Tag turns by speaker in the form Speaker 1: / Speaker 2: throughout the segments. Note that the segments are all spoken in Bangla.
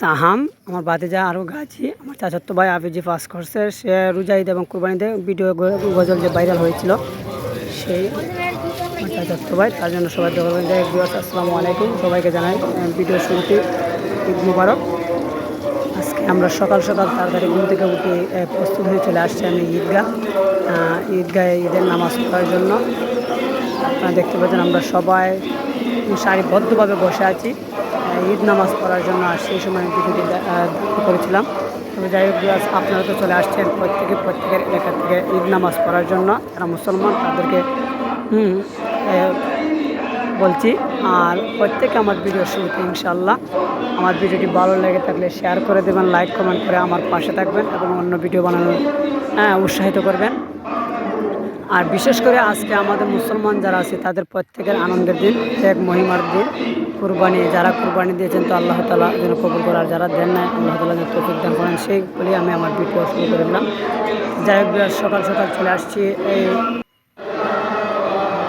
Speaker 1: সাহাম আমার ভাতিজা আরও গাছি আমার চাচাতো ভাই আবিজি পাস করছে। সে রোজা ঈদ এবং কুরবানিতে ভিডিও গজল যে ভাইরাল হয়েছিল সেই আমার চাচাতো ভাই, তার জন্য সবাই দোয়া করবেন। আসসালামু আলাইকুম, সবাইকে জানাই ভিডিও শুরুতে ঈদ মুবারক। আজকে আমরা সকাল সকাল তাড়াতাড়ি ঘুম থেকে উঠে প্রস্তুত হয়ে চলে আসছি আমি ঈদগাহে ঈদের নামাজ পড়ার জন্য। আপনারা দেখতে পাচ্ছেন আমরা সবাই সারিবদ্ধভাবে বসে আছি ঈদ নামাজ পড়ার জন্য। আর সেই সময় ভিডিওটি করেছিলাম। তবে যাই হোক, আপনারা তো চলে আসছেন প্রত্যেকের এলাকা থেকে ঈদ নামাজ পড়ার জন্য। যারা মুসলমান তাদেরকে বলছি। আর প্রত্যেকে আমার ভিডিও শুরুতে ইনশাআল্লাহ আমার ভিডিওটি ভালো লেগে থাকলে শেয়ার করে দেবেন, লাইক কমেন্ট করে আমার পাশে থাকবেন এবং অন্য ভিডিও বানানোর উৎসাহিত করবেন। আর বিশেষ করে আজকে আমাদের মুসলমান যারা আছে তাদের প্রত্যেকের আনন্দের দিন, এক মহিমার দিন, কুরবানি। যারা কুরবানি দিয়েছেন তো আল্লাহ তাআলা যেন কবুল করার, যারা দেন নাই আল্লাহ তাআলা যেন তৌফিক দান করেন, সেই বলে আমি আমার ভিডিও শুরু করে দিলাম। যাই হোক, সকাল সকাল চলে আসছি। এই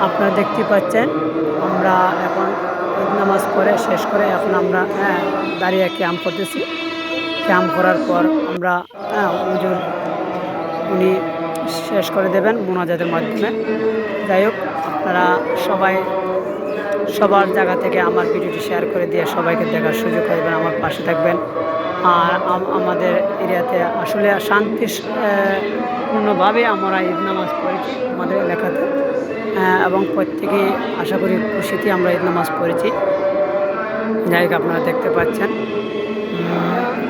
Speaker 1: আপনারা দেখতে পাচ্ছেন আমরা এখন ঈদ নামাজ পড়ে শেষ করে এখন আমরা দাঁড়িয়ে ক্যাম্প করতেছি। ক্যাম্প করার পর আমরা হুজুর উনি শেষ করে দেবেন মোনাজাতের মাধ্যমে। যাই হোক, আপনারা সবাই সবার জায়গা থেকে আমার ভিডিওটি শেয়ার করে দিয়ে সবাইকে দেখার সুযোগ করবেন, আমার পাশে থাকবেন। আর আমাদের এরিয়াতে আসলে শান্তিপূর্ণভাবে আমরা ঈদ নামাজ পড়েছি আমাদের এলাকাতে, এবং প্রত্যেকেই আশা করি খুশিতে আমরা ঈদ নামাজ পড়েছি। যাই হোক, আপনারা দেখতে পাচ্ছেন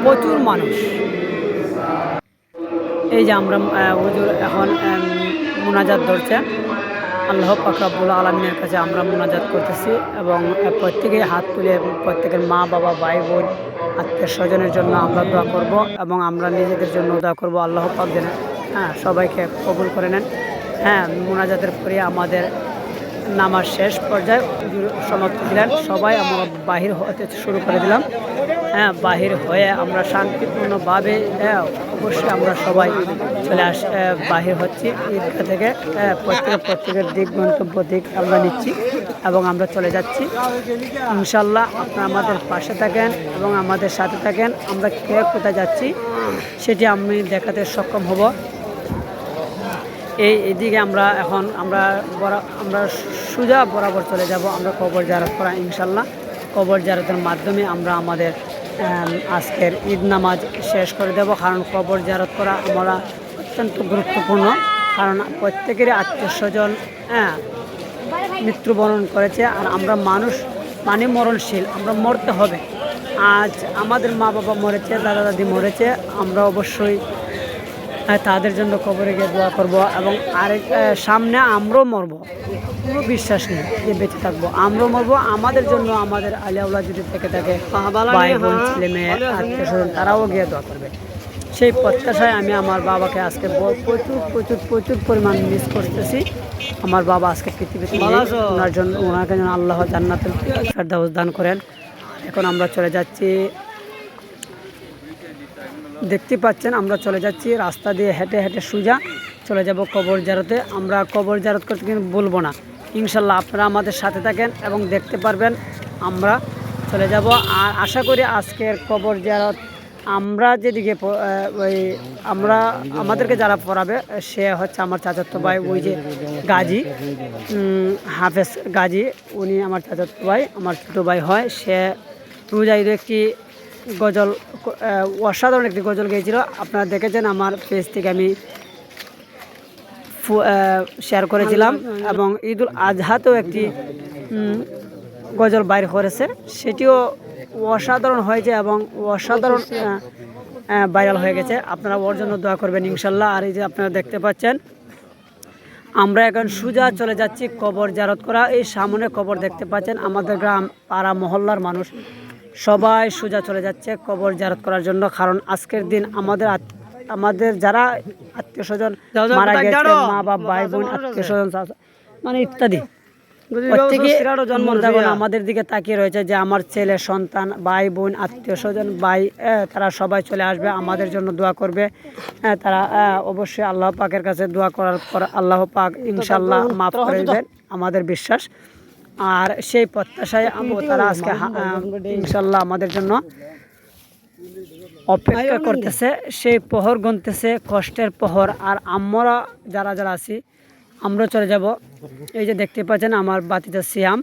Speaker 1: প্রচুর মানুষ। এই যে আমরা হুজুর এখন মোনাজাত ধরছে, আল্লাহ পাক রব্বুল আলামিনের কাছে আমরা মোনাজাত করতেছি এবং প্রত্যেকেই হাত তুলে প্রত্যেকের মা বাবা ভাই বোন আত্মীয় স্বজনের জন্য আমরা দোয়া করব এবং আমরা নিজেদের জন্য দোয়া করব। আল্লাহ পাক যেন সবাইকে কবুল করে নেন। মোনাজাতের পরে আমাদের নামাজ শেষ পর্যায়ে সমাপ্তি দিলেন। সবাই আমরা বাহির হতে শুরু করে দিলাম। বাহির হয়ে আমরা শান্তিপূর্ণভাবে অবশ্যই আমরা সবাই বাহির হচ্ছি ঈদগাহ থেকে। প্রত্যেকের দিক গন্তব্য দিক আমরা নিচ্ছি এবং আমরা চলে যাচ্ছি ইনশাল্লাহ। আপনারা আমাদের পাশে থাকেন এবং আমাদের সাথে থাকেন। আমরা কে কোথায় যাচ্ছি সেটি আমি দেখাতে সক্ষম হব। এইদিকে আমরা এখন আমরা সোজা বরাবর চলে যাব আমরা কবর জিয়ারত করা ইনশাল্লাহ। কবর জিয়ারতের মাধ্যমে আমরা আমাদের আজকের ঈদ নামাজ শেষ করে দেব। কারণ কবর জিয়ারত করা আমরা অত্যন্ত গুরুত্বপূর্ণ, কারণ প্রত্যেকেরই আত্মীয় স্বজন মৃত্যুবরণ করেছে। আর আমরা মানুষ মানে মরণশীল, আমরা মরতে হবে। আজ আমাদের মা বাবা মরেছে, দাদা দাদি মরেছে, আমরা অবশ্যই তাদের জন্য কবরে গিয়ে দোয়া করবো এবং সামনে আমরাও মরব। কোনো বিশ্বাস নেই যে বেঁচে থাকবো, আমরাও মরব। আমাদের জন্য আমাদের আলিয়াউল্লাহ যদি থেকে থাকে ভাই বোন ছেলে মেয়ে আত্মীয় স্বজন তারাও গিয়ে দোয়া করবে। সেই প্রত্যাশায় আমি আমার বাবাকে আজকে প্রচুর প্রচুর প্রচুর পরিমাণ মিস করতেছি। আমার বাবা আজকে পৃথিবীতে ওনাকে যেন আল্লাহ জান্নাতুল ফেরদাউস দান করেন। এখন আমরা চলে যাচ্ছি, দেখতে পাচ্ছেন আমরা চলে যাচ্ছি রাস্তা দিয়ে হেঁটে হেঁটে সোজা চলে যাব কবর জিয়ারতে। আমরা কবর জিয়ারত করতে কিন্তু বলবো না ইনশাল্লাহ। আপনারা আমাদের সাথে থাকেন এবং দেখতে পারবেন আমরা চলে যাব। আর আশা করি আজকের কবর জিয়ারত আমরা যেদিকে আমাদেরকে যারা পড়াবে সে হচ্ছে আমার চাচাতো ভাই, ওই যে গাজী হাফেজ গাজী, উনি আমার চাচাতো ভাই, আমার ছোটো ভাই হয়। সে রোজা ঈদে একটি গজল অসাধারণ একটি গজল গেয়েছিল, আপনারা দেখেছেন আমার পেজ থেকে আমি শেয়ার করেছিলাম। এবং ঈদুল আজহাতেও একটি গজল বাইর করেছে, সেটিও অসাধারণ হয়েছে এবং অসাধারণ ভাইরাল হয়ে গেছে। আপনারা ওর জন্য দোয়া করবেন ইনশাল্লাহ। আর এই যে আপনারা দেখতে পাচ্ছেন আমরা এখন সোজা চলে যাচ্ছি কবর জিয়ারত করা। এই সামনে কবর দেখতে পাচ্ছেন, আমাদের গ্রাম পাড়া মহল্লার মানুষ সবাই সোজা চলে যাচ্ছে কবর জিয়ারত করার জন্য। কারণ আজকের দিন আমাদের যারা আত্মীয় স্বজন মারা গেছে, মা বাবা ভাই বোন আত্মীয় স্বজন মানে ইত্যাদি প্রত্যেকে আমাদের দিকে তাকিয়ে রয়েছে যে আমার ছেলে সন্তান ভাই বোন আত্মীয় স্বজন ভাই তারা সবাই চলে আসবে, আমাদের জন্য দোয়া করবে। তারা অবশ্যই আল্লাহ পাকের কাছে দোয়া করার পর আল্লাহ পাক ইনশাল্লাহ মাফ করে দেবেন, আমাদের বিশ্বাস। আর সেই প্রত্যাশায় তারা আজকে ইনশাল্লাহ আমাদের জন্য অপেক্ষা করতেছে, সেই প্রহর গুনতেছে, কষ্টের প্রহর। আর আমরা যারা যারা আছি আমরা চলে যাব। এই যে দেখতে পাচ্ছেন আমার বাতিজা সিয়াম,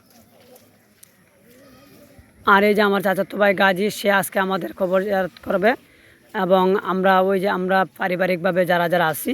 Speaker 1: আর এই যে আমার চাচাতো ভাই গাজী, সে আজকে আমাদের কবর জিয়ারত করবে। এবং আমরা ওই যে আমরা পারিবারিকভাবে যারা যারা আছি